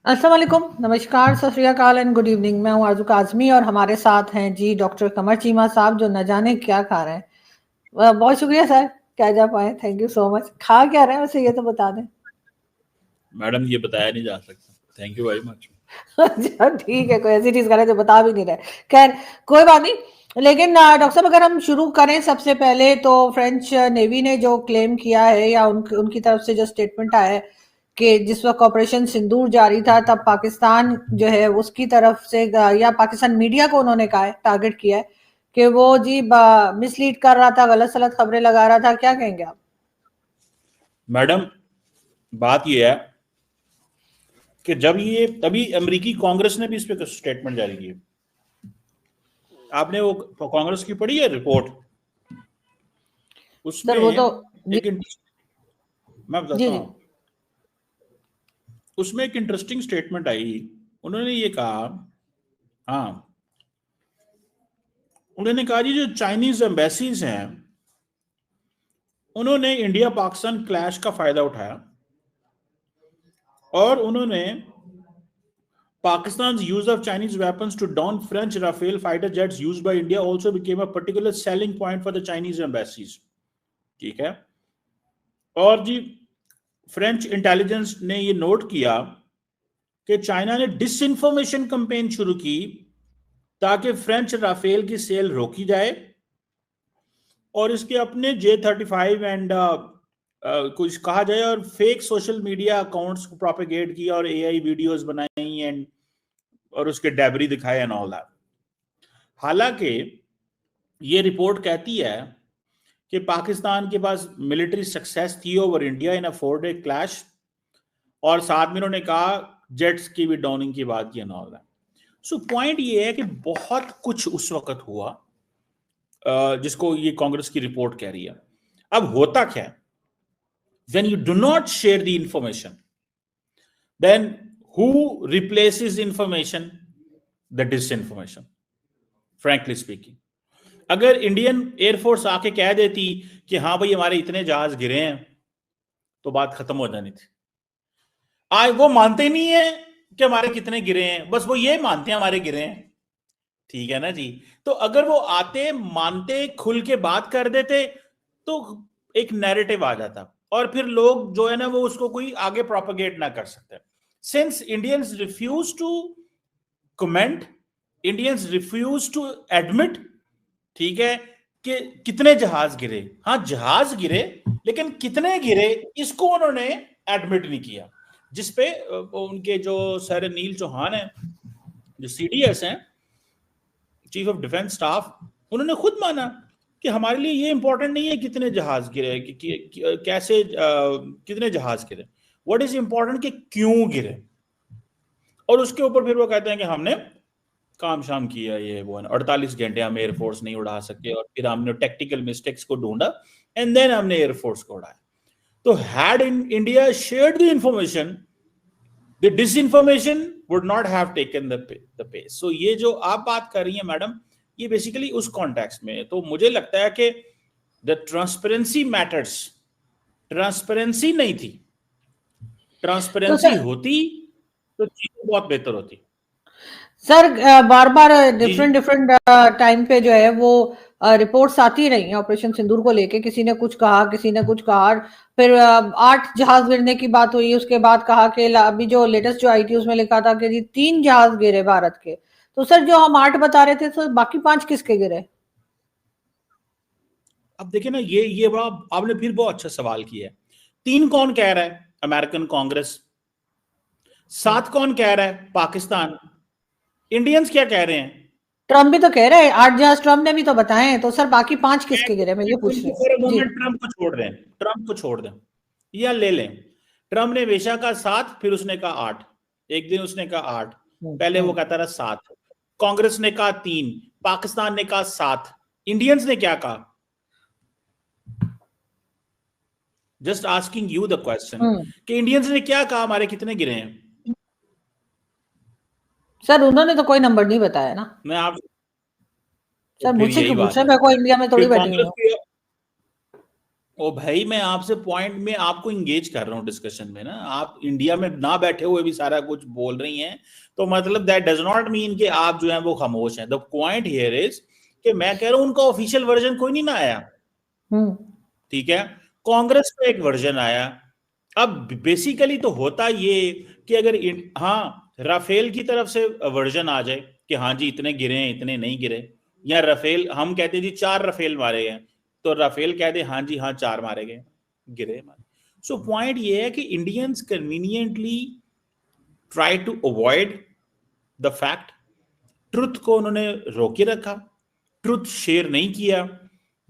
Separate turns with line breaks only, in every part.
अस्सलाम वालेकुम, नमस्कार, सत श्री अकाल एंड गुड इवनिंग। मैं हूँ आरज़ू काज़मी और हमारे साथ हैं जी डॉक्टर कमर चीमा साहब जो न जाने क्या खा रहे हैं। बहुत शुक्रिया सर, क्या जा पाए, थैंक यू सो मच। खा क्या रहे हैं वैसे ये तो बता दें।
मैडम ये बताया नहीं जा सकता। Thank you very much.
अच्छा ठीक है, कोई ऐसी चीज़ कर रहे जो बता भी नहीं रहे। खैर कोई बात नहीं, लेकिन डॉक्टर साहब अगर हम शुरू करें सबसे पहले तो फ्रेंच नेवी ने जो क्लेम किया है या उनकी तरफ से जो स्टेटमेंट आया है कि जिस वक्त ऑपरेशन सिंदूर जारी था तब पाकिस्तान जो है उसकी तरफ से या पाकिस्तान मीडिया को उन्होंने कहा है, टारगेट किया है कि वो जी मिसलीड कर रहा था, गलत सलत खबरें लगा रहा था। क्या कहेंगे आप?
मैडम बात ये है कि जब ये तभी अमेरिकी कांग्रेस ने भी इस पे स्टेटमेंट जारी की। आपने वो कांग्रेस की पढ़ी है रिपोर्ट? उसमें
सर वो तो
एक मैं
जी
बताता
जी।
हूं, उसमें एक इंटरेस्टिंग स्टेटमेंट आई। उन्होंने ये कहा, हाँ, उन्होंने कहा जी जो चाइनीज एम्बेसीज हैं उन्होंने इंडिया पाकिस्तान क्लैश का फायदा उठाया और उन्होंने Pakistan's use of Chinese weapons to down French Rafale fighter jets used by India also became a particular selling point for the Chinese embassies. ठीक है। और जी फ्रेंच इंटेलिजेंस ने ये नोट किया कि चाइना ने डिसइंफॉर्मेशन कैंपेन शुरू की ताकि फ्रेंच राफेल की सेल रोकी जाए और इसके अपने J-35 एंड कुछ कहा जाए और फेक सोशल मीडिया अकाउंट्स को प्रोपेगेट किया और एआई वीडियोस बनाई एंड और उसके डेबरी दिखाए एंड ऑल दैट। हालांकि ये रिपोर्ट कहती है कि पाकिस्तान के पास मिलिट्री सक्सेस थी over India in a 4-day clash और साथ में उन्होंने कहा जेट्स की भी डाउनिंग की बात की and all that. So point ये है कि बहुत कुछ उस वक्त हुआ जिसको ये कांग्रेस की रिपोर्ट कह रही है। अब होता क्या है, when you do not share the information, then who replaces information? The disinformation, frankly speaking. अगर इंडियन एयरफोर्स आके कह देती कि हाँ भाई हमारे इतने जहाज गिरे हैं तो बात खत्म हो जानी थी। आज वो मानते नहीं है कि हमारे कितने गिरे हैं, बस वो ये मानते हैं हमारे गिरे हैं। ठीक है ना जी। तो अगर वो आते मानते खुल के बात कर देते तो एक नैरेटिव आ जाता और फिर लोग जो है ना वो उसको कोई आगे प्रोपेगेट ना कर सकते। Since Indians refuse to comment, Indians refuse to admit, ठीक है, कि कितने जहाज गिरे। हाँ जहाज गिरे लेकिन कितने गिरे इसको उन्होंने एडमिट नहीं किया, जिसपे उनके जो सर नील चौहान है जो सीडीएस हैं, चीफ ऑफ डिफेंस स्टाफ, उन्होंने खुद माना कि हमारे लिए ये इंपॉर्टेंट नहीं है कितने जहाज गिरे कैसे कितने जहाज गिरे, व्हाट इज इंपॉर्टेंट कि क्यों गिरे। और उसके ऊपर फिर वो कहते हैं कि हमने काम शाम किया, ये वो 48 घंटे हम एयरफोर्स नहीं उड़ा सके और फिर हमने टेक्निकल मिस्टेक्स को ढूंढा एंड देन हमने एयरफोर्स को उड़ाया। तो had in India shared the information, the disinformation would not have taken the pace. So ये जो आप बात कर रही हैं मैडम, ये बेसिकली उस कॉन्टेक्स्ट में। तो मुझे लगता है कि द ट्रांसपेरेंसी मैटर्स। ट्रांसपेरेंसी नहीं थी, ट्रांसपेरेंसी होती तो चीजें बहुत बेहतर होती।
सर बार बार
जी जी।
डिफरेंट टाइम पे जो है वो रिपोर्ट्स आती रही हैं ऑपरेशन सिंदूर को लेके, किसी ने कुछ कहा किसी ने कुछ कहा। फिर 8 जहाज गिरने की बात हुई, उसके बाद कहा कि अभी जो लेटेस्ट जो आई थी उसमें लिखा था कि जी 3 जहाज गिरे भारत के। तो सर जो हम 8 बता रहे थे तो बाकी 5 किसके गिरे?
अब देखिए ना, ये बड़ा आपने फिर बहुत अच्छा सवाल किया है। 3 कौन कह रहा है? अमेरिकन कांग्रेस। 7 कौन कह रहा है? पाकिस्तान। इंडियंस क्या कह रहे हैं?
ट्रम्प भी तो कह रहे हैं 8 जहाज, ट्रम्प ने भी तो बताए हैं। तो सर बाकी 5 किसके गिरे, मैं ये पूछ रही हूँ जी।
ट्रम्प को छोड़ दें, ट्रम्प को छोड़ दें या ले लें। ट्रम्प ने हमेशा कहा 7, फिर उसने कहा 8, एक दिन उसने कहा 8, पहले वो कहता रहा 7। कांग्रेस ने कहा 3, पाकिस्तान ने कहा 7, इंडियंस ने क्या कहा? Just asking you the question कि इंडियंस ने क्या कहा, हमारे कितने गिरे हैं?
सर उन्होंने तो कोई नंबर नहीं बताया ना।
मैं आप
सर
फिर
मुझसे
यही
क्यों पूछ
बात
रहे
है
हैं, मैं कोई इंडिया में थोड़ी
फिर
बैठी हुई
कांग्रेस
हूँ।
की ओ भाई, मैं आपसे पॉइंट में आपको इंगेज कर रहा हूँ डिस्कशन में ना। आप इंडिया में ना बैठे हुए भी सारा कुछ बोल रही हैं, तो मतलब दैट डज नॉट मीन कि आप जो है वो खामोश हैं। द पॉइंट हियर इज कि मैं कह रहा हूँ उनका ऑफिशियल वर्जन कोई नहीं ना आया, ठीक है। कांग्रेस का एक वर्जन आया। अब बेसिकली तो होता ये कि अगर हाँ, राफेल की तरफ से वर्जन आ जाए कि हाँ जी इतने गिरे हैं, इतने नहीं गिरे, या राफेल हम कहते हैं जी 4 राफेल मारे गए, तो राफेल कह दे हाँ जी हाँ 4 मारे गए, गिरे मारे। सो पॉइंट ये है कि Indians conveniently try to avoid the fact. Truth को उन्होंने रोके रखा, ट्रुथ शेयर नहीं किया,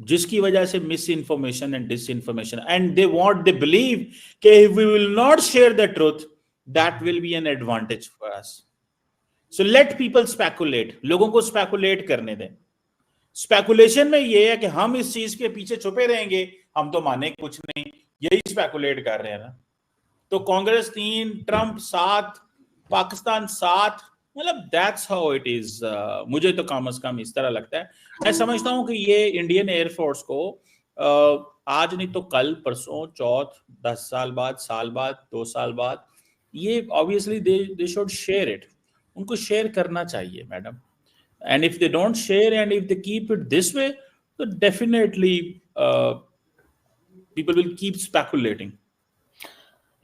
जिसकी वजह से misinformation and disinformation, and they want, they believe कि if we will not share the truth that will be an advantage for us. So let people speculate, लोगों को स्पेकुलेट करने दें। स्पेकुलेशन में ये है कि हम इस चीज के पीछे छुपे रहेंगे, हम तो माने कुछ नहीं, यही स्पेकुलेट कर रहे हैं ना। तो कांग्रेस 3, ट्रंप 7, पाकिस्तान 7, मतलब दैट्स हाउ इट इज। मुझे तो कम से कम इस तरह लगता है। मैं समझता हूं कि ये इंडियन एयरफोर्स को आज नहीं तो कल, परसों, चौथ, 10 साल बाद, साल बाद, 2 साल बाद, ये obviously they should share it. उनको शेयर करना चाहिए madam. And if they don't share and if they keep it this way, so definitely people will keep speculating.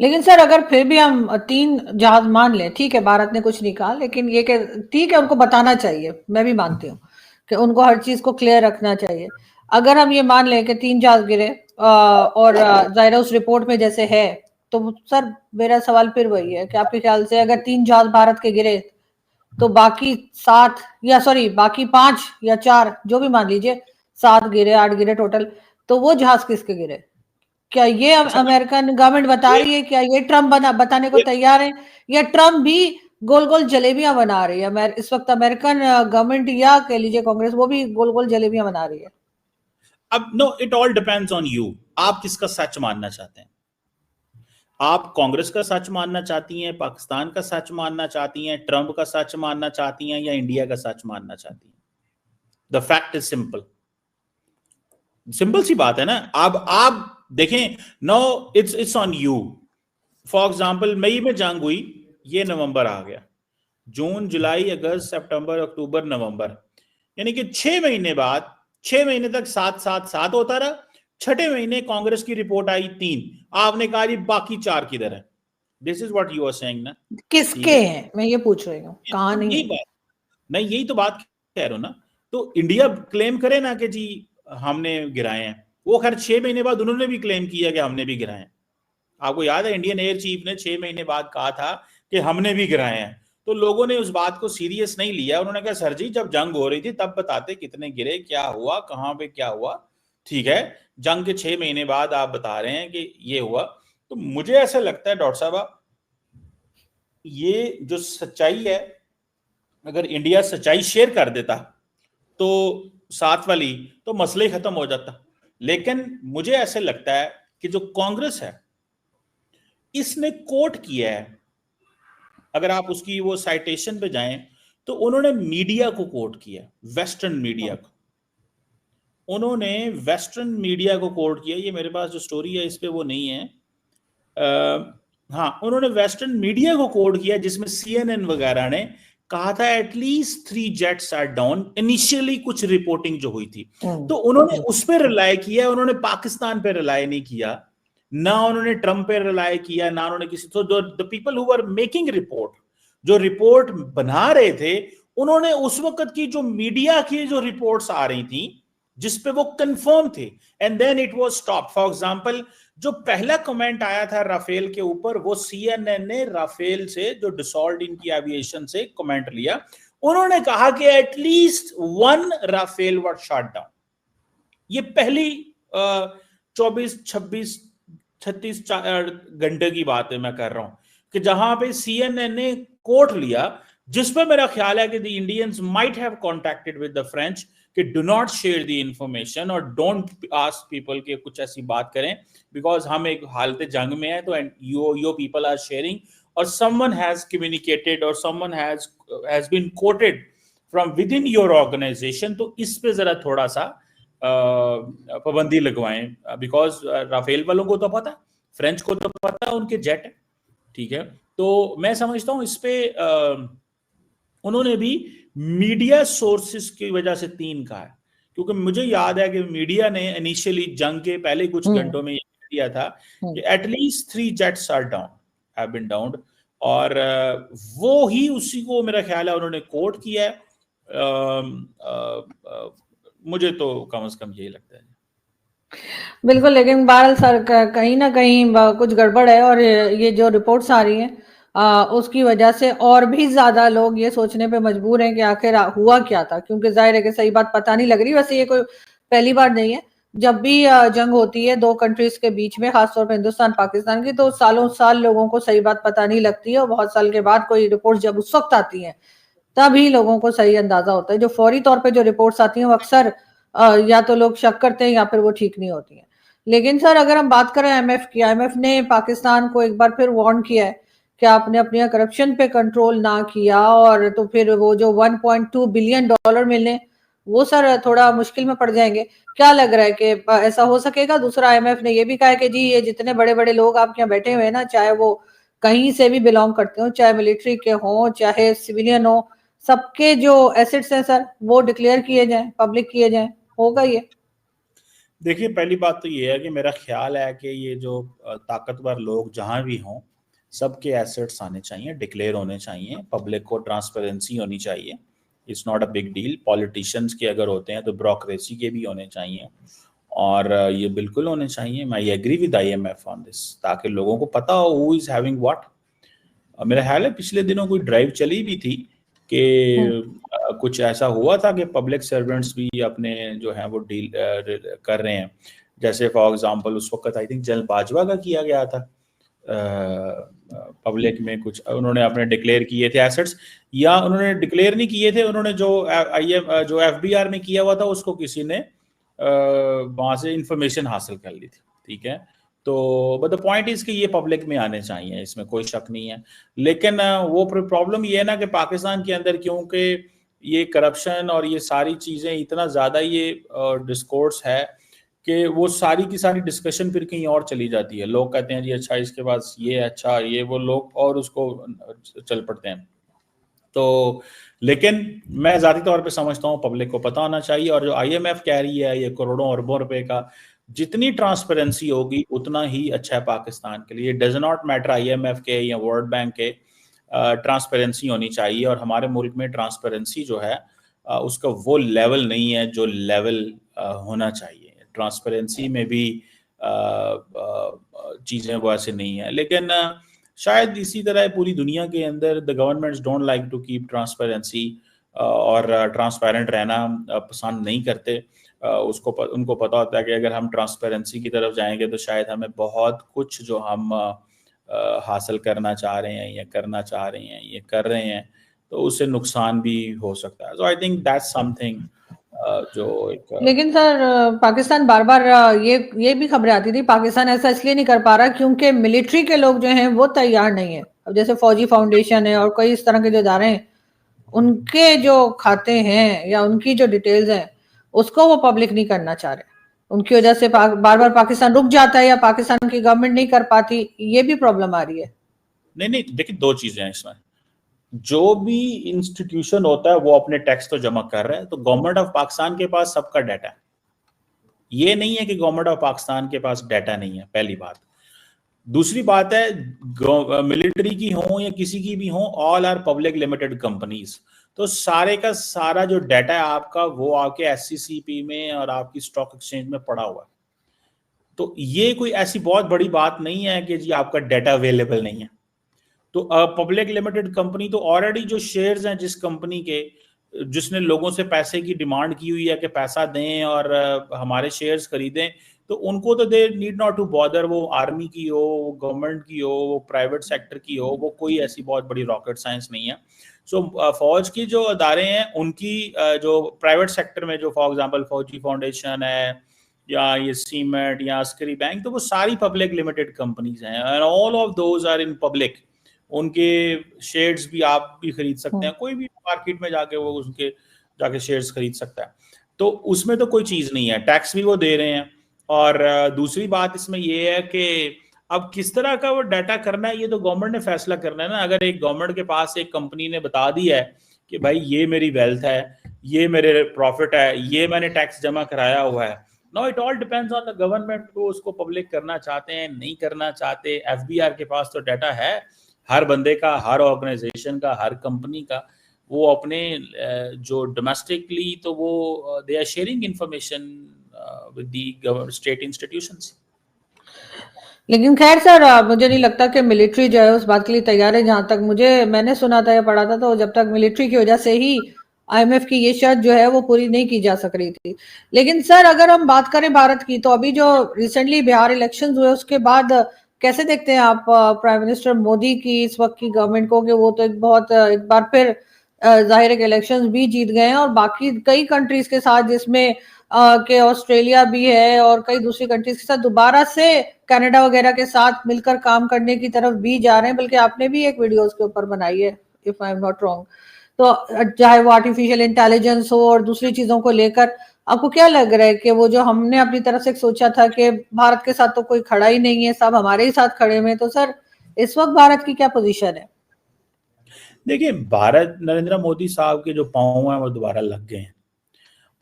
लेकिन सर अगर फिर भी हम 3 जहाज मान लें, ठीक है भारत ने कुछ नहीं कहा, लेकिन ये कि ठीक है उनको बताना चाहिए, मैं भी मानती हूँ कि उनको हर चीज को क्लियर रखना चाहिए। अगर हम ये मान लें कि 3 जहाज गिरे और जाहिर है उस रिपोर्ट में जैसे है, तो सर मेरा सवाल फिर वही है कि आपके ख्याल से अगर 3 जहाज भारत के गिरे, तो बाकी 7 या सॉरी बाकी 5 या 4 जो भी मान लीजिए, 7 गिरे 8 गिरे टोटल, तो वो जहाज किसके गिरे? क्या ये
अच्छा,
अमेरिकन गवर्नमेंट बता
ये,
रही है? क्या ये ट्रम्प बताने को
ये,
तैयार है, या ट्रम्प भी गोल गोल जलेबियां बना रही है? इस वक्त अमेरिकन गवर्नमेंट या कह लीजिए कांग्रेस, वो भी गोल गोल जलेबियां बना रही है।
अब no, it all depends on you. आप किसका सच मानना चाहते हैं? आप कांग्रेस का सच मानना चाहती हैं, पाकिस्तान का सच मानना चाहती हैं, ट्रंप का सच मानना चाहती हैं, या इंडिया का सच मानना चाहती हैं? The fact is simple, simple सी बात है ना। आप देखें, no, it's on you. For example, मई में जंग हुई, ये नवंबर आ गया, जून, जुलाई, अगस्त, सितंबर, अक्टूबर, नवंबर, यानी कि 6 महीने बाद, 6 महीने तक 7-7-7 होता रहा। छठे महीने कांग्रेस की रिपोर्ट आई 3, आपने कहा जी बाकी 4 किधर है? This is what you are saying ना। ठीक
किसके
है,
हैं, मैं ये पूछ रही हूँ, कहाँ नहीं
यही
है।
बात, मैं यही तो बात कह रहा हूं ना। तो इंडिया क्लेम करे ना कि जी हमने गिराए हैं, वो खैर 6 महीने बाद उन्होंने भी क्लेम किया कि हमने भी गिराए हैं। आपको याद है इंडियन एयर चीफ ने 6 महीने बाद कहा था कि हमने भी गिराए हैं, तो लोगों ने उस बात को सीरियस नहीं लिया। उन्होंने कहा सर जी जब जंग हो रही थी तब बताते कितने गिरे, क्या हुआ, कहां पे क्या हुआ। ठीक है, जंग के 6 महीने बाद आप बता रहे हैं कि ये हुआ। तो मुझे ऐसा लगता है डॉक्टर साहब, ये जो सच्चाई है, अगर इंडिया सच्चाई शेयर कर देता तो साथ वाली, तो मसले ही खत्म हो जाता। लेकिन मुझे ऐसे लगता है कि जो कांग्रेस है, इसने कोट किया है, अगर आप उसकी वो साइटेशन पे जाएं तो उन्होंने मीडिया को कोट किया, वेस्टर्न मीडिया को। उन्होंने वेस्टर्न मीडिया को कोट किया। ये मेरे पास जो स्टोरी है इस पे वो नहीं है। हाँ, उन्होंने वेस्टर्न मीडिया को कोट किया, जिसमें CNN वगैरह ने कहा था at least 3 jets are down, initially कुछ रिपोर्टिंग जो हुई थी। तो उन्होंने उस पर रिलाय किया, उन्होंने पाकिस्तान पे रिलाय नहीं किया, ना उन्होंने ट्रंप पे रिलाय किया, ना उन्होंने किसी। तो the people who were making report, जो रिपोर्ट बना रहे थे, उन्होंने उस वक्त की जो मीडिया की जो रिपोर्ट्स आ रही थी जिसपे वो कंफर्म थे, and then it was stop. For example, जो पहला कमेंट आया था राफेल के ऊपर, वो CNN ने राफेल से, जो डिसॉल्ट इनकी एविएशन से, कमेंट लिया। उन्होंने कहा कि एटलीस्ट 1 राफेल वर शॉट डाउन। ये पहली 24, 26, 36 घंटे की बात है मैं कर रहा हूं, कि जहां पे CNN ने कोट लिया, जिस पर मेरा ख्याल है कि the Indians might have contacted with the French कि do not share the information और डोंट आस्क पीपल के कुछ ऐसी बात करें, बिकॉज हम एक हालत जंग में है। तो यो पीपल आर शेयरिंग, और समवन हैज कम्युनिकेटेड, और someone has been coated from with in your organisation. तो इस पे जरा थोड़ा सा पाबंदी लगवाएं, बिकॉज राफेल वालों को तो पता, फ्रेंच को तो पता उनके जेट है, ठीक है। तो मैं समझता हूं इस पे उन्होंने भी मीडिया सोर्सेस की वजह से 3 कहा है, क्योंकि मुझे याद है कि मीडिया ने इनिशियली जंग के पहले कुछ घंटों में दिया था कि at least 3 jets are down, have been downed, और वो ही उसी को मेरा ख्याल है उन्होंने कोट किया है। मुझे तो कम से कम यही लगता है।
बिल्कुल, लेकिन बहरहाल सर कहीं ना कहीं कुछ गड़बड़ है, और ये जो रिपोर्ट्स आ रही हैं उसकी वजह से और भी ज्यादा लोग ये सोचने पे मजबूर हैं कि आखिर हुआ क्या था, क्योंकि जाहिर है कि सही बात पता नहीं लग रही। वैसे ये कोई पहली बार नहीं है, जब भी जंग होती है 2 कंट्रीज के बीच में, खासतौर पर हिंदुस्तान पाकिस्तान की, तो सालों साल लोगों को सही बात पता नहीं लगती है, और बहुत साल के बाद कोई रिपोर्ट जब उस वक्त आती है तभी लोगों को सही अंदाजा होता है। जो फौरी तौर पे जो रिपोर्ट्स आती हैं वो अक्सर या तो लोग शक करते हैं या फिर वो ठीक नहीं होती हैं। लेकिन सर अगर हम बात करें आईएमएफ की, आईएमएफ ने पाकिस्तान को एक बार फिर वार्न किया है कि आपने अपने करप्शन पे कंट्रोल ना किया, और तो फिर वो जो 1.2 बिलियन डॉलर मिलने, वो सर थोड़ा मुश्किल में पड़ जाएंगे। क्या लग रहा है कि ऐसा हो सकेगा? दूसरा, आईएमएफ ने ये भी कहा है कि जी ये जितने बड़े बड़े लोग आपके यहाँ बैठे हुए हैं ना, चाहे वो कहीं से भी बिलोंग करते हो, चाहे मिलिट्री के हों चाहे सिविलियन हो, सबके जो एसेट्स हैं सर वो डिक्लेयर किए जाएं, पब्लिक किए जाएं। होगा ये?
देखिए, पहली बात तो ये है कि मेरा ख्याल है कि ये जो ताकतवर लोग जहां भी हों, सबके एसेट्स आने चाहिए, डिक्लेयर होने चाहिए, पब्लिक को ट्रांसपेरेंसी होनी चाहिए। It's not a big deal. Politicians के अगर होते हैं तो ब्यूरोक्रेसी के भी होने चाहिए, और ये बिल्कुल होने चाहिए। मैं agree with IMF on this, ताकि लोगों को पता हो हु इज हैविंग व्हाट। मेरा ख्याल है पिछले दिनों कोई ड्राइव चली भी थी कि कुछ ऐसा हुआ था कि पब्लिक सर्वेंट्स भी अपने जो है वो डील कर रहे हैं। जैसे फॉर एग्जांपल उस वक्त आई थिंक जनरल बाजवा का किया गया था, पब्लिक में कुछ उन्होंने अपने डिक्लेयर किए थे एसेट्स, या उन्होंने डिक्लेयर नहीं किए थे, उन्होंने जो एफबीआर में किया हुआ था उसको किसी ने वहां से इंफॉर्मेशन हासिल कर ली थी, ठीक है। तो बट द पॉइंट इज कि ये पब्लिक में आने चाहिए, इसमें कोई शक नहीं है। लेकिन वो प्रॉब्लम ये है ना कि पाकिस्तान के अंदर क्योंकि ये करप्शन और ये सारी चीजें इतना ज्यादा ये डिस्कोर्स है कि वो सारी की सारी डिस्कशन फिर कहीं और चली जाती है। लोग कहते हैं जी अच्छा इसके पास ये अच्छा ये वो, लोग और उसको चल पड़ते हैं। तो लेकिन मैं जाती तौर पे समझता हूँ पब्लिक को पता होना चाहिए, और जो आईएमएफ कह रही है ये करोड़ों अरबों रुपए का, जितनी ट्रांसपेरेंसी होगी उतना ही अच्छा है पाकिस्तान के लिए। डज नॉट मैटर आईएमएफ के या वर्ल्ड बैंक के, ट्रांसपेरेंसी होनी चाहिए। और हमारे मुल्क में ट्रांसपेरेंसी जो है उसका वो लेवल नहीं है जो लेवल होना चाहिए। ट्रांसपेरेंसी में भी चीज़ें वो ऐसे नहीं है, लेकिन शायद इसी तरह पूरी दुनिया के अंदर the governments don't like to keep transparency, और ट्रांसपेरेंट रहना पसंद नहीं करते। उनको पता होता है कि अगर हम ट्रांसपेरेंसी की तरफ जाएंगे तो शायद हमें बहुत कुछ जो हम हासिल करना चाह रहे हैं या करना चाह रहे हैं ये कर रहे हैं, तो उससे नुकसान भी हो सकता है। सो आई थिंक दैट्स समथिंग जो एक
लेकिन सर पाकिस्तान बार बार ये भी खबरें आती थी, पाकिस्तान ऐसा इसलिए नहीं कर पा रहा क्योंकि मिलिट्री के लोग जो हैं वो तैयार नहीं है। अब जैसे फौजी फाउंडेशन है और कई इस तरह के जो इदारे हैं, उनके जो खाते हैं या उनकी जो डिटेल्स हैं उसको वो पब्लिक नहीं करना चाह रहे। उनकी वजह से बार बार पाकिस्तान रुक जाता है या पाकिस्तान की गवर्नमेंट नहीं कर पाती, ये भी प्रॉब्लम आ रही है।
नहीं, देखिए 2 चीजें हैं इसमें। जो भी इंस्टीट्यूशन होता है वो अपने टैक्स तो जमा कर रहा है, तो गवर्नमेंट ऑफ पाकिस्तान के पास सबका डाटा है। ये नहीं है कि गवर्नमेंट ऑफ पाकिस्तान के पास डाटा नहीं है, पहली बात। दूसरी बात है मिलिट्री की हो या किसी की भी हो, all are public limited companies, तो सारे का सारा जो डाटा है आपका वो आपके एससीसीपी में और आपकी स्टॉक एक्सचेंज में पड़ा हुआ है। तो ये कोई ऐसी बहुत बड़ी बात नहीं है कि जी आपका डाटा अवेलेबल नहीं है। तो पब्लिक लिमिटेड कंपनी तो ऑलरेडी जो शेयर्स हैं जिस कंपनी के, जिसने लोगों से पैसे की डिमांड की हुई है कि पैसा दें और हमारे शेयर्स खरीदें, तो उनको तो they need not to bother. वो आर्मी की हो, वो गवर्नमेंट की हो, वो प्राइवेट सेक्टर की हो, वो कोई ऐसी बहुत बड़ी रॉकेट साइंस नहीं है। सो फौज की जो अदारे हैं उनकी जो प्राइवेट सेक्टर में जो फॉर एग्जांपल फौजी फाउंडेशन है या ये सीमेंट या अस्करी बैंक, तो वो सारी पब्लिक लिमिटेड कंपनीज हैं and all of those are in public. उनके शेयर्स भी आप भी खरीद सकते हैं, कोई भी मार्केट में जाके वो उनके जाके शेयर्स खरीद सकता है। तो उसमें तो कोई चीज नहीं है, टैक्स भी वो दे रहे हैं। और दूसरी बात इसमें ये है कि अब किस तरह का वो डाटा करना है ये तो गवर्नमेंट ने फैसला करना है ना। अगर एक गवर्नमेंट के पास एक कंपनी ने बता दिया है कि भाई ये मेरी वेल्थ है, ये मेरे प्रॉफिट है, ये मैंने टैक्स जमा कराया हुआ है, no it all depends on the government. वो उसको पब्लिक करना चाहते हैं, नहीं करना चाहते। एफबीआर के पास तो डाटा है हर बंदे का, हर ऑर्गेनाइजेशन का, हर कंपनी का। वो अपने जो डोमेस्टिकली तो वो they are sharing information with the state institutions.
लेकिन खैर सर, मुझे नहीं लगता कि मिलिट्री जो है उस बात के लिए तैयार है। जहां तक मैंने सुना था या पढ़ा था, तो जब तक मिलिट्री की वजह से ही आईएमएफ की ये शर्त जो है वो पूरी नहीं की जा सक रही थी। लेकिन सर अगर हम बात करें भारत की, तो अभी जो रिसेंटली बिहार इलेक्शंस हुए उसके बाद कैसे देखते हैं आप प्राइम मिनिस्टर मोदी की इस वक्त की गवर्नमेंट को? कि वो तो एक बार फिर जाहिर है कि इलेक्शंस भी जीत गए हैं, और बाकी कई कंट्रीज के साथ, जिसमें के ऑस्ट्रेलिया भी है और कई दूसरी कंट्रीज के साथ दोबारा से कनाडा वगैरह के साथ मिलकर काम करने की तरफ भी जा रहे हैं। बल्कि आपने भी एक वीडियो उसके ऊपर बनाई है, if I am not wrong. तो चाहे वो आर्टिफिशियल इंटेलिजेंस हो और दूसरी चीजों को लेकर, आपको क्या लग रहा है कि वो जो हमने अपनी तरफ से सोचा था कि भारत के साथ तो कोई खड़ा ही नहीं है, सब हमारे ही साथ खड़े हुए, तो सर इस वक्त भारत की क्या पोजीशन है?
देखिए, भारत नरेंद्र मोदी साहब के जो पांव हैं वो दोबारा लग गए हैं।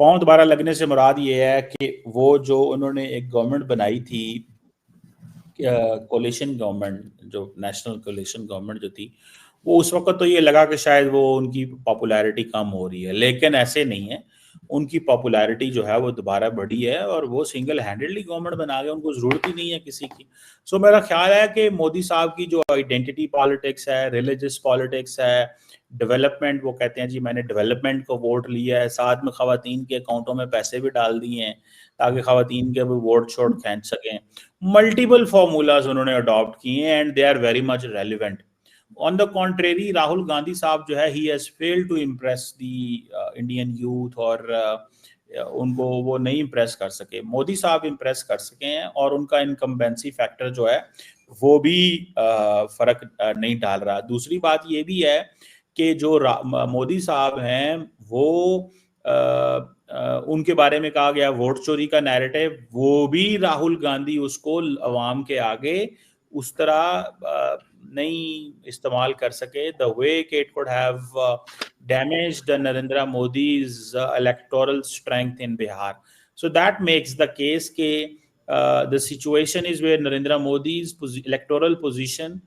पांव दोबारा लगने से मुराद ये है कि वो जो उन्होंने एक गवर्नमेंट बनाई थी, कोलिशन गवर्नमेंट, जो नेशनल कोलिशन गवर्नमेंट जो थी, वो उस वक्त तो ये लगा कि शायद वो उनकी पॉपुलैरिटी कम हो रही है, लेकिन ऐसे नहीं है। उनकी पॉपुलैरिटी जो है वो दोबारा बढ़ी है और वो सिंगल हैंडेडली गवर्नमेंट बना गए, उनको जरूरत ही नहीं है किसी की। सो मेरा ख्याल है कि मोदी साहब की जो आइडेंटिटी पॉलिटिक्स है, रिलीजियस पॉलिटिक्स है, डेवलपमेंट, वो कहते हैं जी मैंने डेवलपमेंट को वोट लिया है, साथ में खवातीन के अकाउंटों में पैसे भी डाल दिए हैं ताकि खवातीन के भी वोट शोट खींच सकें। मल्टीपल फॉर्मूलाज उन्होंने अडॉप्ट किए हैं and they are very much relevant. On the contrary, Rahul Gandhi साहब जो है, he has failed to impress the Indian youth, और उनको वो नहीं इम्प्रेस कर सके। मोदी साहब इम्प्रेस कर सके हैं और उनका इनकम्बेंसी फैक्टर जो है वो भी फर्क नहीं डाल रहा। दूसरी बात ये भी है कि जो मोदी साहब हैं वो उनके बारे में कहा गया वोट चोरी का नैरेटिव, वो भी राहुल गांधी उसको अवाम के आगे उस तरह नहीं इस्तेमाल कर सके, the way it could have damaged Narendra Modi's electoral strength in Bihar. So that makes the case that the situation is where Narendra Modi's electoral position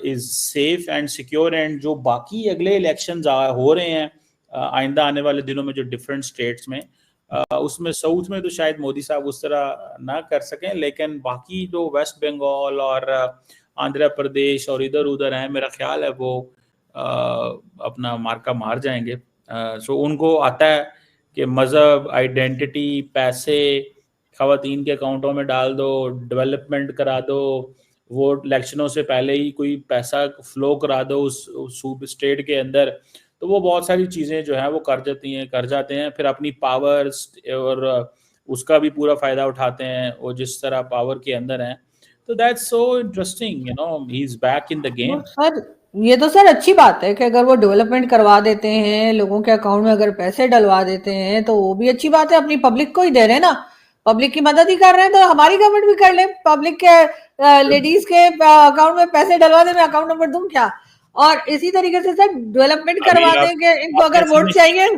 is safe and secure, and जो बाकी अगले elections हो रहे हैं आइंदा आने वाले दिनों में जो डिफरेंट स्टेट्स में, उसमें साउथ में तो शायद मोदी साहब उस तरह ना कर सकें, लेकिन बाकी जो वेस्ट बंगाल और आंध्र प्रदेश और इधर उधर हैं, मेरा ख्याल है वो अपना मार्का मार जाएंगे। सो उनको आता है कि मज़हब, आइडेंटिटी, पैसे खवातीन के अकाउंटों में डाल दो, डेवलपमेंट करा दो, वोट इलेक्शनों से पहले ही कोई पैसा फ्लो करा दो उस स्टेट के अंदर, तो वो बहुत सारी चीज़ें जो है वो कर जाते हैं। फिर अपनी पावर और उसका भी पूरा फायदा उठाते हैं वो जिस तरह पावर के अंदर हैं। तो that's so interesting, he is back in the game.
Sir ये तो सर अच्छी बात है कि अगर वो डेवलपमेंट करवा देते हैं, लोगों के अकाउंट में अगर पैसे डलवा देते हैं, तो वो भी अच्छी बात है। अपनी पब्लिक को ही दे रहे हैं ना, पब्लिक की मदद ही कर रहे हैं, तो हमारी गवर्नमेंट भी कर ले, पब्लिक के लेडीज के अकाउंट में पैसे डलवा दे, मैं अकाउंट नंबर दूं क्या? और इसी तरीके से सर डेवलपमेंट करवा देंगे, इनको अगर वोट चाहिए।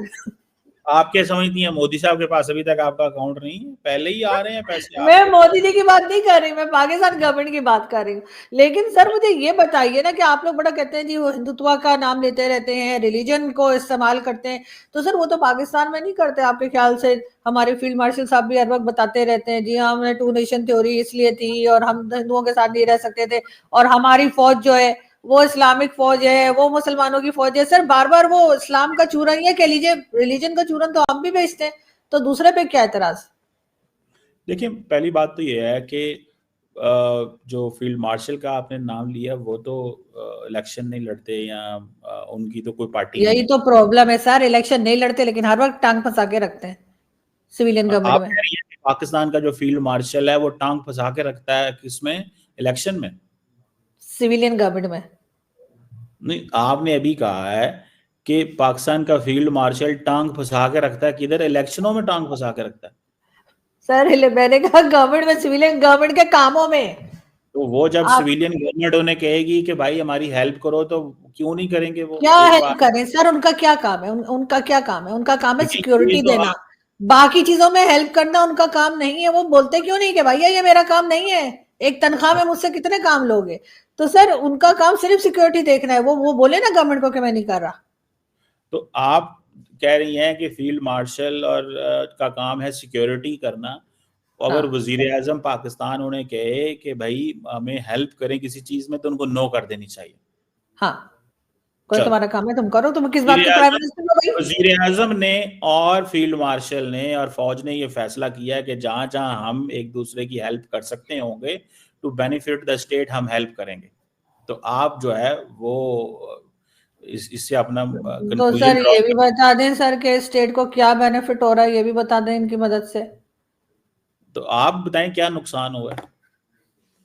आपके समझती हैं मोदी साहब के पास अभी तक आपका अकाउंट नहीं है, पहले ही आ रहे हैं पैसे?
मैं मोदी जी की बात नहीं कर रही, मैं पाकिस्तान गवर्नमेंट की बात कर रही हूँ। लेकिन सर मुझे ये बताइए ना कि आप लोग बड़ा कहते हैं जी वो हिंदुत्व का नाम लेते रहते हैं, रिलीजन को इस्तेमाल करते हैं, तो सर वो तो पाकिस्तान में नहीं करते आपके ख्याल से? हमारे फील्ड मार्शल साहब भी हर वक्त बताते रहते हैं जी हाँ, हमने 2 नेशन थ्योरी इसलिए थी और हम हिंदुओं के साथ नहीं रह सकते थे, और हमारी फौज जो है वो इस्लामिक फौज है, वो मुसलमानों की फौज है। सर बार बार वो इस्लाम का चूरन, ये कह लीजिए रिलीजन का चूरन तो हम भी बेचते हैं, तो दूसरे पे क्या एतराज?
देखिए, पहली बात तो ये है कि जो फील्ड मार्शल का आपने नाम लिया वो तो इलेक्शन नहीं लड़ते, या उनकी तो कोई पार्टी नहीं
यही
है।
तो प्रॉब्लम है सर, इलेक्शन नहीं लड़ते लेकिन हर वक्त टांग फंसा के रखते हैं सिविलियन
आप
गवर्नमेंट
कह
में।
रही हैं कि पाकिस्तान का जो फील्ड मार्शल है वो टांग फंसा के रखता है किसमें? इलेक्शन में?
सिविलियन गवर्नमेंट में।
नहीं, आपने अभी कहा है कि पाकिस्तान का फील्ड मार्शल टांग फंसा के रखता है, किधर इलेक्शनों में टांग फंसा के रखता है।
सर मैंने कहा गवर्नमेंट में, सिविलियन गवर्नमेंट के कामों में।
तो वो जब
आप
सिविलियन गवर्नमेंट उन्हें कहेगी कि भाई हमारी हेल्प करो, तो क्यों नहीं करेंगे वो?
क्या
एक
हेल्प
बार
करें सर? उनका क्या काम है? उनका क्या काम है? उनका काम है
ये
सिक्योरिटी
तो
देना,
आप
बाकी चीजों में हेल्प करना उनका काम नहीं है। वो बोलते क्यों नहीं कि भैया ये मेरा काम नहीं है, एक तनख्वाह में मुझसे कितने काम लोगे? तो सर उनका काम सिर्फ सिक्योरिटी देखना है। वो बोले ना गवर्नमेंट को कि मैं नहीं कर रहा।
तो आप कह रही हैं कि फील्ड मार्शल और का काम है सिक्योरिटी करना। अगर
हाँ
वजीर आजम पाकिस्तान उन्हें कहे कि भाई हमें हेल्प करें किसी चीज में, तो उनको नो कर देनी चाहिए।
हाँ, कोई
चलो,
तुम्हारा काम है तुम करो, तुम किस बात
वजीर
के प्राइम
आजम
मिनिस्टर हो भाई?
वजीर आजम ने और फील्ड मार्शल ने और फौज ने ये फैसला किया है कि जहां जहां हम एक दूसरे की हेल्प कर सकते होंगे टू बेनिफिट द स्टेट, हम हेल्प करेंगे। तो आप जो है वो इससे अपना
तो
कंक्लूजन
सर
ड्रॉ
ये भी
कर।
बता दें सर कि स्टेट को क्या बेनिफिट हो रहा है, ये भी बता दें इनकी मदद से।
तो आप बताएं क्या नुकसान हुआ है।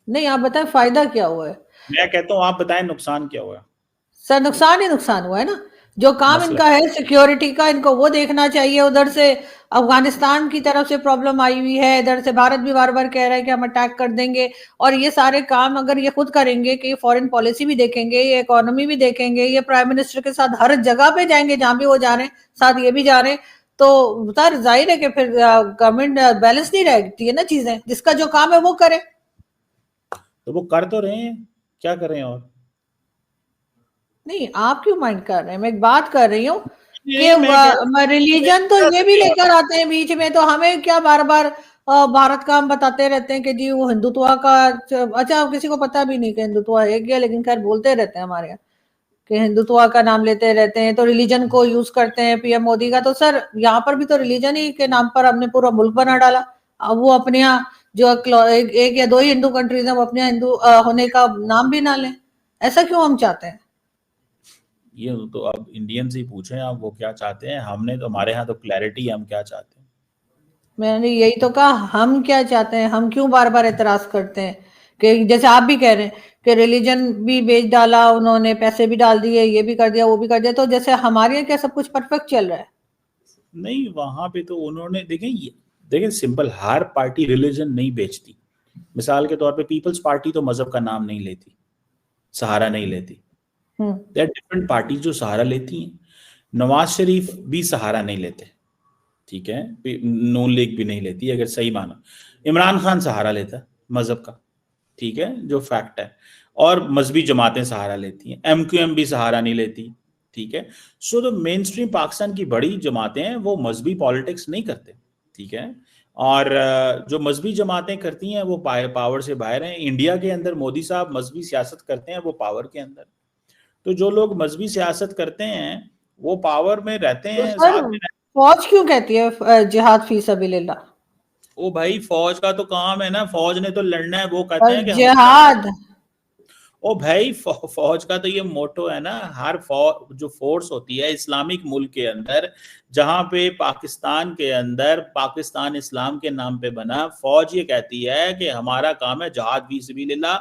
नहीं, आप बताएं फायदा क्या हुआ है।
मैं कहता हूँ आप बताएं नुकसान क्या हुआ है।
सर नुकसान ही नुकसान हुआ है ना। जो काम
मसला
इनका है सिक्योरिटी का, इनको वो देखना चाहिए। उधर से अफगानिस्तान की तरफ से प्रॉब्लम आई हुई है, इधर से भारत भी बार बार कह रहा है कि हम अटैक कर देंगे। और ये सारे काम अगर ये खुद करेंगे कि फॉरेन पॉलिसी भी देखेंगे, ये इकोनॉमी भी देखेंगे, ये प्राइम मिनिस्टर के साथ हर जगह पे जाएंगे जहां भी वो जा रहे हैं, साथ ये भी जा रहे हैं, तो सर जाहिर है कि फिर गवर्नमेंट बैलेंस नहीं रहती है ना चीजें। जिसका जो काम है वो करे।
तो वो कर तो रहे हैं, क्या कर रहे हैं? और
नहीं, आप क्यों माइंड कर रहे हैं? मैं एक बात कर रही हूँ कि
नहीं, मैं कह
रिलीजन तो ये भी
रहा
लेकर आते हैं बीच में, तो हमें क्या बार बार भारत का हम बताते रहते हैं कि जी वो हिंदुत्व का। अच्छा, किसी को पता भी नहीं कि हिंदुत्व है क्या, लेकिन खैर बोलते रहते हैं हमारे यहाँ कि हिंदुत्व का नाम लेते रहते हैं, तो रिलीजन को यूज करते हैं पीएम मोदी का। तो सर यहाँ पर भी तो रिलीजन ही के नाम पर हमने पूरा मुल्क बना डाला। अब वो अपने यहाँ जो एक या दो ही हिंदू कंट्रीज है, वो अपने यहाँ हिंदू होने का नाम भी ना लें। ऐसा क्यों हम चाहते हैं?
ये तो अब इंडियन से ही पूछें आप वो क्या चाहते हैं। हमने तो, हमारे यहाँ तो क्लैरिटी है हम क्या चाहते हैं।
मैंने यही तो कहा, हम क्या चाहते हैं। हम क्यों बार बार एतराज करते हैं कि जैसे आप भी कह रहे हैं कि रिलीजन भी बेच डाला उन्होंने, पैसे भी डाल दिए, ये भी कर दिया, वो भी कर दिया, तो जैसे हमारे यहाँ क्या सब कुछ परफेक्ट चल रहा है?
नहीं, वहां पे तो उन्होंने देखें सिंपल, हर पार्टी रिलीजन नहीं बेचती। मिसाल के तौर पे पीपल्स पार्टी तो मजहब का नाम नहीं लेती, सहारा नहीं लेती।
हम्म।
देयर डिफरेंट पार्टीज जो सहारा लेती हैं। नवाज शरीफ भी सहारा नहीं लेते, ठीक है। नून लीग भी नहीं लेती अगर सही माना। इमरान खान सहारा लेता है मजहब का, ठीक है, जो फैक्ट है। और मजहबी जमातें सहारा लेती हैं, एमक्यूएम भी सहारा नहीं लेती, ठीक है। सो जो मेन स्ट्रीम पाकिस्तान की बड़ी जमातें हैं वो मजहबी पॉलिटिक्स नहीं करते, ठीक है। और जो मजहबी जमातें करती हैं वो पावर से बाहर हैं। इंडिया के अंदर मोदी साहब मजहबी सियासत करते हैं, वो पावर के अंदर। तो जो लोग मजहबी सियासत करते हैं वो पावर में रहते
तो
हैं,
सर
साथ में
फौज क्यों कहती है जिहाद फी सबिलिल्लाह?
ओ भाई, फौज का तो काम है ना, फौज ने तो लड़ना है। वो कहते
और
हैं कि हमारा,
जिहाद।
ओ भाई फौज का तो ये मोटो है ना। हर फौज जो फोर्स होती है इस्लामिक मुल्क के अंदर, जहां पे पाकिस्तान के अंदर पाकिस्तान इस्लाम के नाम पे बना, फौज ये कहती है कि हमारा काम है जहाद फी सबिलिल्लाह।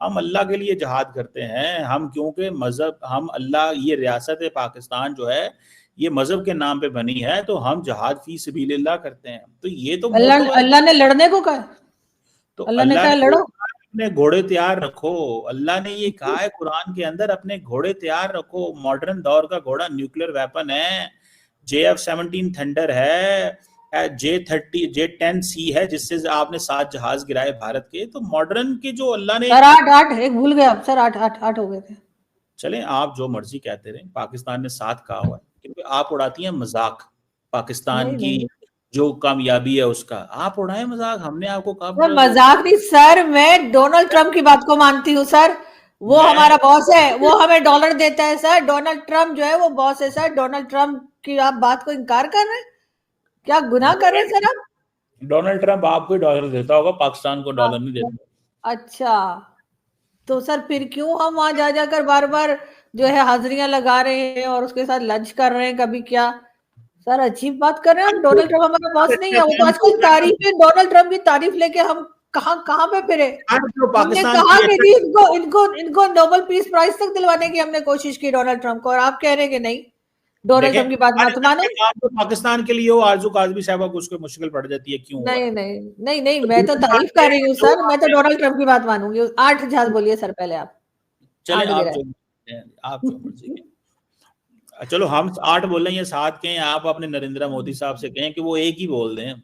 हम अल्लाह के लिए जहाद करते हैं। हम क्योंकि मजहब, हम अल्लाह, ये रियासत है पाकिस्तान जो है ये मजहब के नाम पे बनी है, तो हम जहाद फी सबिलिल्लाह करते हैं। तो ये तो मोटो
अल्लाह
है।
अल्लाह ने लड़ने को कहा?
तो
अल्लाह ने
अल्लाह
कहा
ने ये
लड़ो?
कहा है, अपने घोड़े तैयार रखो। अल्लाह ने ये कहा है कुरान के अंदर, अपने घोड़े तैयार रखो। मॉडर्न दौर का घोड़ा न्यूक्लियर वेपन है, JF-17 थंडर है, J-10C है, जिससे आपने 7 जहाज गिराए भारत के। तो मॉडर्न के जो अल्लाह ने,
सर आठ आठ, एक भूल गए आप सर, आठ आठ आठ हो गए थे।
चलें आप जो मर्जी कहते रहे, पाकिस्तान ने 7 कहा हुआ है, क्योंकि आप उड़ाती हैं मजाक पाकिस्तान
नहीं
की
नहीं
जो कामयाबी है उसका। आप उड़ाएं मजाक, हमने आपको कब
सर,
वो
मजाक नहीं सर, मैं डोनाल्ड ट्रम्प की बात को मानती हूँ सर। वो
मैं
हमारा बॉस है, वो हमें डॉलर देता है सर। डोनाल्ड ट्रम्प जो है वो बॉस है सर। डोनाल्ड ट्रम्प की आप बात को इनकार कर रहे हैं? क्या गुनाह कर रहे हैं सर आप?
डोनाल्ड ट्रंप आपको ही डॉलर देता होगा, पाकिस्तान को डॉलर नहीं देता।
अच्छा, तो सर फिर क्यों हम वहां जा जाकर बार बार जो है हाजिरियां लगा रहे हैं और उसके साथ लंच कर रहे हैं कभी क्या? सर अजीब बात कर रहे हैं हम। डोनाल्ड ट्रम्प हमारा बॉस नहीं है। वो तो आजकल तारीफें, डोनाल्ड ट्रम्प की तारीफ लेके हम कहाँ कहाँ पे फिरे।
जो
हमने
पाकिस्तान
कहा
की
कि जी इनको इनको इनको नोबेल पीस प्राइज तक दिलवाने की हमने कोशिश की डोनाल्ड ट्रम्प को, और आप कह रहे हैं कि नहीं। डोनाल्ड ट्रम्प की बात मत मानो।
तो पाकिस्तान के लिए हो आरजू काजमी साहबा को उसको मुश्किल पड़ जाती है, क्यों हुआ?
नहीं नहीं नहीं नहीं, मैं तो तारीफ कर रही हूँ सर, मैं तो डोनाल्ड ट्रम्प की बात मानूंगी। 8 जहाज बोलिए सर पहले आप।
चले
8
आप
गिराए।
जो आप जो मर्जी कहें। चलो हम 8 बोल रहे हैं या 7 कहें, आप अपने नरेंद्र मोदी साहब से कहें कि वो एक ही बोल दें।
सर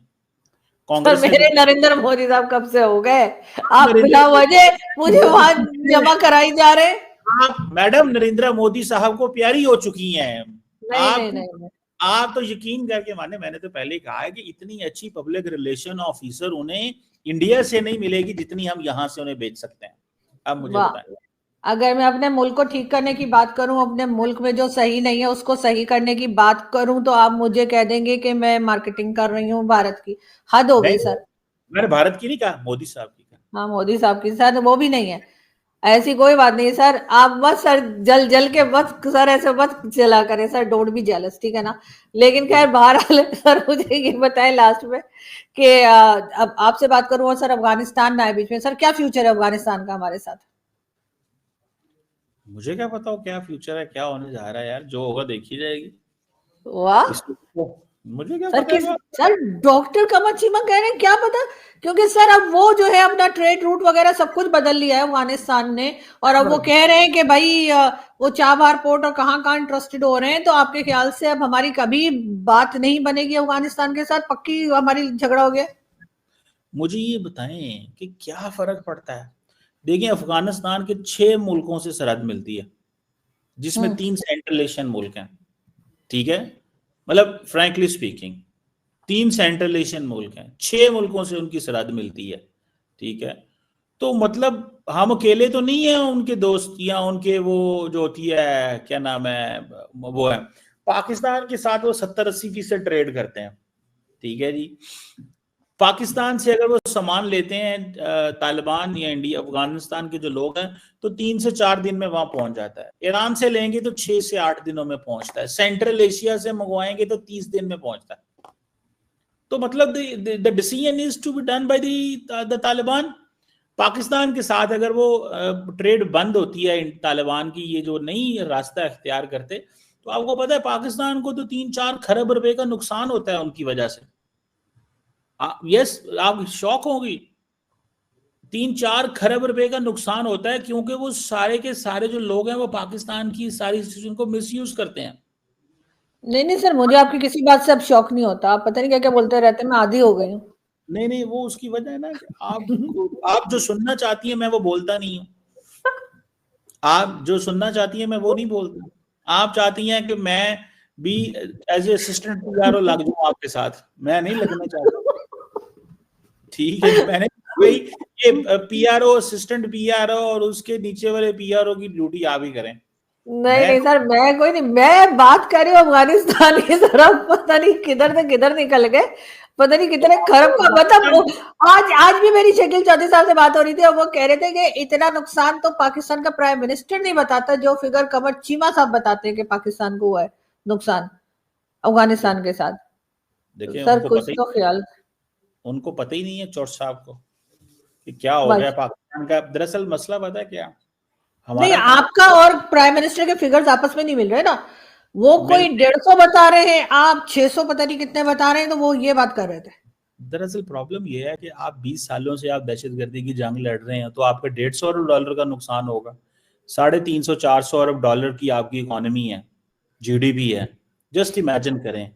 कांग्रेस ने
मेरे नरेंद्र मोदी साहब कब से हो गए? आप
नरेंद्र
बिना वजह मुझे वहां जमा कराई जा रहे हैं।
आप मैडम नरेंद्र मोदी साहब को प्यारी हो चुकी हैं
नहीं
आप।
नहीं नहीं,
आप तो यकीन करके माने, मैंने तो पहले कहा है कि इतनी अच्छी पब्लिक रिलेशन ऑफिसर उन्हें इंडिया से नहीं मिलेगी जितनी हम यहां से उन्हें बेच सकते हैं। अब मुझे
वाह।
बताएं।
अगर मैं अपने मुल्क को ठीक करने की बात करूं, अपने मुल्क में जो सही नहीं है उसको सही करने की बात करूं, तो आप मुझे कह देंगे कि मैं मार्केटिंग कर रही हूं भारत की। हद हो गई
नहीं,
सर।
मैंने भारत की नहीं कहा, मोदी साहब की कहा।
हाँ मोदी साहब की सर, वो भी नहीं है। ऐसी कोई बात नहीं सर, आप मत सर जल जल के मत सर ऐसे मत चला करें सर, डोंट बी जेलस, ठीक है ना। लेकिन खैर बहरहाल सर मुझे ये बताएं लास्ट में कि अब आपसे बात करूं और सर अफगानिस्तान ना आए बीच में, सर क्या फ्यूचर है अफगानिस्तान का हमारे साथ?
मुझे क्या पता हो क्या फ्यूचर है, क्या होने जा रहा है यार, जो होगा देखी जाएगी।
वाह।
इसको मुझे क्या
सर
पता
किस
है।
सर डॉक्टर कमर चीमा कह रहे हैं क्या पता, क्योंकि सर अब वो जो है अपना ट्रेड रूट वगैरह सब कुछ बदल लिया है अफगानिस्तान ने, और अब वो कह रहे हैं कि भाई वो चाबहार पोर्ट और कहाँ कहाँ इंटरेस्टेड हो रहे हैं। तो आपके ख्याल से अब हमारी कभी बात नहीं बनेगी अफगानिस्तान के साथ, पक्की हमारी झगड़ा हो गया?
मुझे ये बताएं कि क्या फर्क पड़ता है। देखिए अफगानिस्तान के 6 मुल्कों से सरहद मिलती है, जिसमें 3 सेंट्रल एशियन मुल्क हैं। ठीक है, मतलब फ्रैंकली स्पीकिंग 3 सेंट्रल एशियन मुल्क हैं, 6 मुल्कों से उनकी सरहद मिलती है। ठीक है, तो मतलब हम अकेले तो नहीं है उनके दोस्त, या उनके वो जो होती है क्या नाम है वो है पाकिस्तान के साथ वो 70-80% ट्रेड करते हैं। ठीक है जी, पाकिस्तान से अगर वो सामान लेते हैं तालिबान या इंडिया अफगानिस्तान के जो लोग हैं, तो 3 से 4 दिन में वहां पहुंच जाता है। ईरान से लेंगे तो 6 से 8 दिनों में पहुंचता है। सेंट्रल एशिया से मंगवाएंगे तो 30 दिन में पहुंचता है। तो मतलब the decision is to be done by the Taliban. Pakistan के साथ अगर वो ट्रेड बंद होती है तालिबान की, ये जो नई रास्ता इख्तियार करते, तो आपको पता है पाकिस्तान को तो 3-4 खरब रुपए का नुकसान होता है उनकी वजह से। यस, आप शौक होगी, 3-4 खरब रुपए का नुकसान होता है, क्योंकि वो सारे के सारे जो लोग हैं वो पाकिस्तान की सारी सिचुएशन को मिसयूज करते हैं।
नहीं नहीं सर, मुझे आपकी किसी बात से अब शौक नहीं होता, आप पता नहीं क्या क्या बोलते रहते हैं, मैं आदी हो गई हूँ।
नहीं नहीं, वो उसकी वजह है ना कि आप जो सुनना चाहती है मैं वो बोलता नहीं हूँ। आप जो सुनना चाहती है मैं वो नहीं बोलता। आप चाहती हैं कि मैं भी एज ए असिस्टेंट पीआरओ लग जाऊं आपके साथ, मैं नहीं लगना चाहता। ठीक है, मैंने भाई ये पीआरओ असिस्टेंट पीआरओ और उसके नीचे वाले पीआरओ की ड्यूटी आप ही करें।
नहीं नहीं सर, मैं कोई नहीं, मैं बात कर रही हूँ अफगानिस्तान की तरफ, पता नहीं किधर से किधर निकल गए, पता नहीं कितने खरब का मतलब। आज आज भी मेरी शकील चौधरी साहब से बात हो रही थी और वो कह रहे थे कि इतना नुकसान तो पाकिस्तान का प्राइम मिनिस्टर नहीं बताता, जो फिगर कमर चीमा साहब बताते हैं कि पाकिस्तान को हुआ है नुकसान अफगानिस्तान के साथ।
देखिए
सर कुछ तो ख्याल।
उनको पता ही नहीं है चौट साहब को कि क्या हो गया पाकिस्तान का। दरअसल मसला पता है क्या,
नहीं,
हमारा
आपका और प्राइम मिनिस्टर के फिगर्स आपस में नहीं मिल रहे ना। वो कोई 150 बता रहे हैं, आप 600 पता नहीं कितने बता रहे हैं, तो वो ये बात कर रहे थे।
दरअसल प्रॉब्लम ये है कि आप 20 सालों से आप दहशतगर्दी की जंग लड़ रहे हैं, तो आपका $150 अरब डॉलर का नुकसान होगा। 350-400 अरब डॉलर की आपकी इकोनॉमी है, जीडीपी है। जस्ट इमेजिन करें,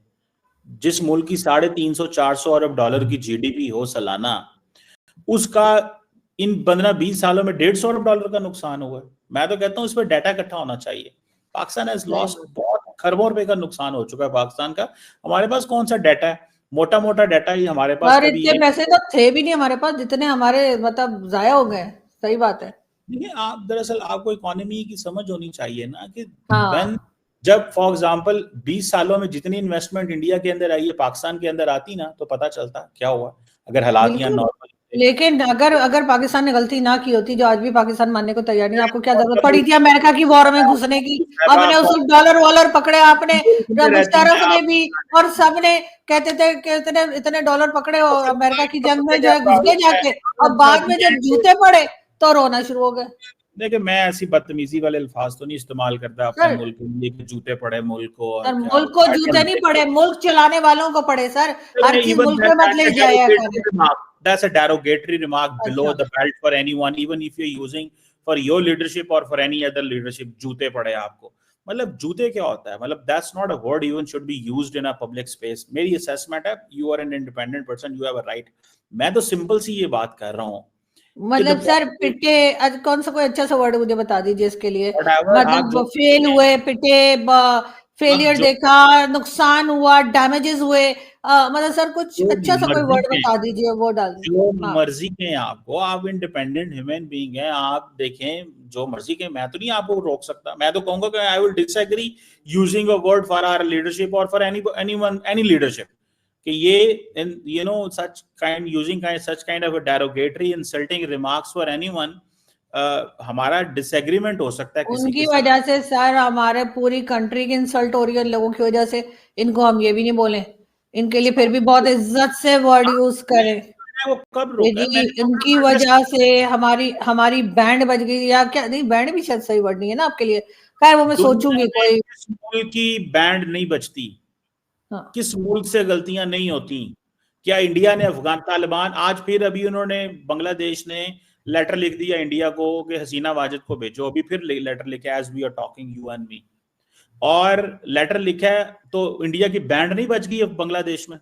जिस मुल्क की 350-400 अरब डॉलर की जीडीपी हो सालाना, उसका इन 15-20 सालों में $150 अरब डॉलर का नुकसान हुआ। मैं तो कहता हूँ इस पर डाटा इकट्ठा होना चाहिए। पाकिस्तान हैज लॉस्ट, बहुत खरबों रुपए का नुकसान हो चुका है पाकिस्तान का। हमारे पास कौन सा डाटा है, मोटा मोटा डाटा ही हमारे पास
और
कभी
इतने पैसे तो थे भी नहीं हमारे पास जितने हमारे मतलब जाया हो गए। सही बात है।
देखिए आप दरअसल आपको इकोनॉमी की समझ होनी चाहिए ना कि
हाँ।
जब फॉर एग्जांपल 20 सालों में जितनी इन्वेस्टमेंट इंडिया के अंदर आई है पाकिस्तान के अंदर आती ना, तो पता चलता क्या हुआ अगर हालात यहाँ नॉर्मल।
लेकिन अगर अगर पाकिस्तान ने गलती ना की होती, जो आज भी पाकिस्तान मानने को तैयार नहीं, आपको क्या जरूरत पड़ी थी अमेरिका की वॉर में घुसने की? आपने उस डॉलर वॉलर पकड़े आपने, मुशर्रफ ने भी, और सबने कहते थे कि इतने डॉलर पकड़े और अमेरिका की जंग में जो है घुस गए जाके, अब बाद में जब जूते पड़े तो रोना शुरू हो गए।
देखिए मैं ऐसी बदतमीजी वाले अल्फाज तो नहीं इस्तेमाल करता अपने मुल्क के लिए कि जूते पड़े मुल्क को, और
सर
क्या
मुल्क को जूते नहीं पड़े, मुल्क चलाने वालों को पड़े सर। हर चीज मुल्क में मत ले जाया करें।
That's a derogatory remark below
अच्छा
the belt for anyone, even if you're using for your leadership or for any other leadership. जूते पड़े आपको, मतलब जूते क्या होता है, मतलब that's not a word even should be used in a public space. मेरी assessment है, you are an independent person, you have a right. मैं तो सिंपल सी ये बात कर रहा हूँ,
मतलब सर पिटे, आज कौन सा कोई अच्छा सा वर्ड मुझे बता दीजिए इसके लिए।
whatever आप
मतलब
जो
फेल हुए, पिटे, फेलियर देखा, नुकसान हुआ, डैमेजेस हुए, मतलब सर कुछ अच्छा सा कोई वर्ड बता दीजिए, वो डाल दीजिए।
जो मर्जी के आपको, आप इंडिपेंडेंट ह्यूमन बीइंग हैं, आप देखें जो मर्जी के, मैं तो नहीं आपको रोक सकता। मैं तो कहूंगा कि I will disagree using a word for our leadership और फॉर एनीवन एनी लीडरशिप, कि ये you know such kind using such kind of a derogatory insulting remarks for anyone, हमारा डिसएग्रीमेंट हो सकता है किसी
उनकी
के
वजह से सर हमारे पूरी कंट्री की इंसल्ट हो रही है लोगों की वजह से। इनको हम ये भी नहीं बोले, इनके लिए फिर भी बहुत इज्जत से वर्ड यूज करें।
वो कब
ये
रोका है
जी इनकी वजह से हमारी बैंड बज गई, या क्या, नहीं बैंड भी शायद सही वर्ड नहीं है ना आपके लिए, खैर वो मैं सोचूंगी कोई।
किस मुल्क की बैंड नहीं बजती,
हाँ।
किस मुल्क से गलतियां नहीं होती? क्या इंडिया ने अफगान तालिबान, आज फिर अभी उन्होंने बांग्लादेश ने लेटर लिख दिया इंडिया को कि हसीना वाजिद को भेजो, अभी फिर लेटर लिखा as we are talking you and me, और लेटर लिखा है तो इंडिया की बैंड नहीं बज गई बांग्लादेश में,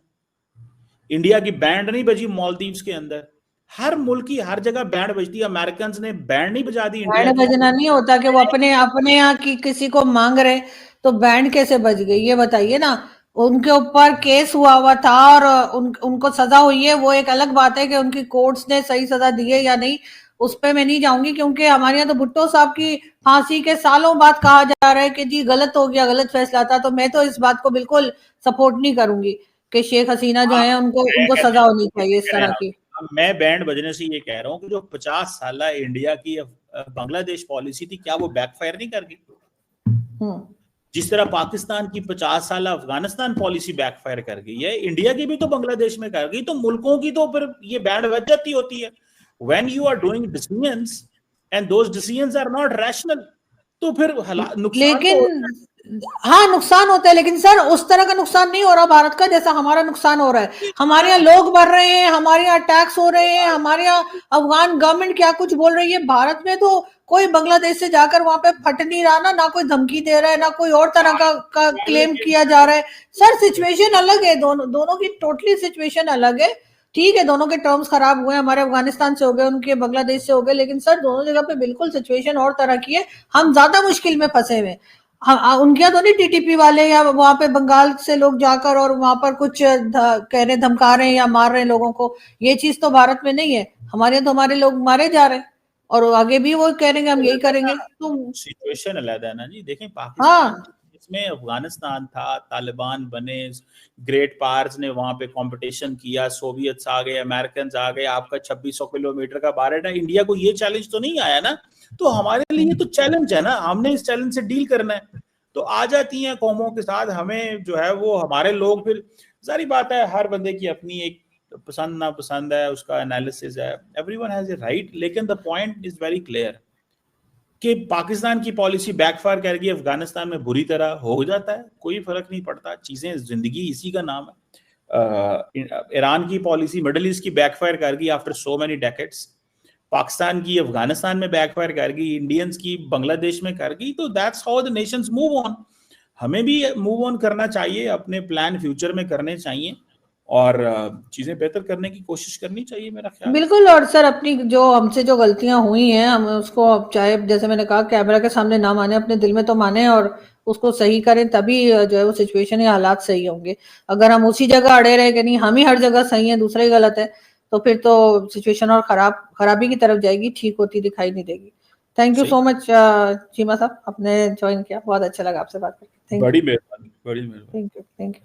इंडिया की बैंड नहीं बजी मालदीव्स के अंदर, हर मुल्क की हर जगह बैंड बजती है। अमेरिकन ने बैंड नहीं बजा दी इंडिया
बैंड
की।
बजना नहीं होता कि वो अपने अपने यहाँ की किसी को मांग रहे, तो बैंड कैसे बज गई ये बताइए ना। उनके ऊपर केस हुआ था और उनको सजा हुई है, वो एक अलग बात है कि उनकी कोर्ट्स ने सही सजा दी है या नहीं, उस पर मैं नहीं जाऊंगी, क्योंकि हमारे यहाँ तो भुट्टो साहब की फांसी के सालों बाद कहा जा रहा है कि जी गलत हो गया, गलत फैसला था। तो मैं तो इस बात को बिल्कुल सपोर्ट नहीं करूंगी कि शेख हसीना जो है उनको सजा होनी चाहिए इस तरह की।
मैं बैंड बजने से ये कह रहा हूँ कि जो 50 साल इंडिया की बांग्लादेश पॉलिसी थी, क्या वो बैकफायर नहीं कर गई? जिस तरह पाकिस्तान की 50 साल अफगानिस्तान पॉलिसी बैकफायर कर गई है, इंडिया की भी तो बांग्लादेश में कर गई, तो मुल्कों की तो फिर ये बैंड बज जाती होती है। When you are doing decisions and those decisions are not rational, तो फिर नुकसान,
लेकिन हाँ नुकसान होता है, लेकिन सर उस तरह का नुकसान नहीं हो रहा भारत का जैसा हमारा नुकसान हो रहा है। हमारे यहाँ लोग मर रहे हैं, हमारे यहाँ टैक्स हो रहे हैं, हमारे यहाँ अफगान गवर्नमेंट क्या कुछ बोल रही है। भारत में तो कोई बांग्लादेश से जाकर वहां पे फट नहीं रहा ना कोई धमकी दे रहा है, ना कोई और तरह का क्लेम किया जा रहा है। सर सिचुएशन अलग है, दोनों की टोटली सिचुएशन अलग है। ठीक है दोनों के टर्म्स खराब हुए, हमारे अफगानिस्तान से हो गए, उनके बांग्लादेश से हो गए, लेकिन सर दोनों जगह पे बिल्कुल सिचुएशन और तरह की है। हम ज्यादा मुश्किल में फंसे हुए। उनके यहाँ तो नहीं टीटीपी वाले या वहां पे बंगाल से लोग जाकर और वहां पर कुछ कह रहे धमका रहे हैं या मार रहे हैं लोगों को, ये चीज तो भारत में नहीं है। हमारे यहाँ तो हमारे लोग मारे जा रहे हैं और आगे भी वो कह रहे हैं हम यही करेंगे। तो
सिचुएशन अलग है ना जी। देखें पाकिस्तान इसमें अफगानिस्तान था, तालिबान बने, ग्रेट पावर्स ने वहां पे कंपटीशन किया, सोवियत्स आ गए, अमेरिकन आ गए, आपका 2600 किलोमीटर का बारह है। इंडिया को ये चैलेंज तो नहीं आया ना, तो हमारे लिए तो चैलेंज है ना, हमने इस चैलेंज से डील करना है। तो आ जाती हैं कौमों के साथ, हमें जो है वो हमारे लोग, फिर सारी बात है हर बंदे की अपनी एक पसंद ना पसंद है, उसका एनालिसिस है, एवरीवन हैज ए राइट। लेकिन the point is very clear कि पाकिस्तान की पॉलिसी बैकफायर कर गई अफगानिस्तान में, बुरी तरह हो जाता है, कोई फर्क नहीं पड़ता, चीजें, जिंदगी इसी का नाम है। ईरान की पॉलिसी मिडिल ईस्ट की बैकफायर कर गई after so many decades, Pakistan की अफगानिस्तान में बैकफायर कर गई, इंडियंस की बांग्लादेश में कर गई। तो that's how the Nations move on. हमें भी मूव ऑन करना चाहिए, अपने प्लान फ्यूचर में करने चाहिए और चीजें बेहतर करने की कोशिश करनी चाहिए, मेरा ख्याल।
बिल्कुल। और सर अपनी जो हमसे जो गलतियां हुई हैं हम उसको, चाहे जैसे मैंने कहा कैमरा के सामने ना माने, अपने दिल में तो माने और उसको सही करें, तभी जो है वो सिचुएशन या हालात सही होंगे। अगर हम उसी जगह अड़े रहे कि नहीं हम ही हर जगह सही है दूसरा ही गलत है, तो फिर तो सिचुएशन और खराबी की तरफ जाएगी, ठीक होती दिखाई नहीं देगी। Thank you so much Cheema साहब, आपने ज्वाइन किया, बहुत अच्छा लगा आपसे बात करके।
बड़ी मेहरबानी, बड़ी मेहरबानी।
Thank you.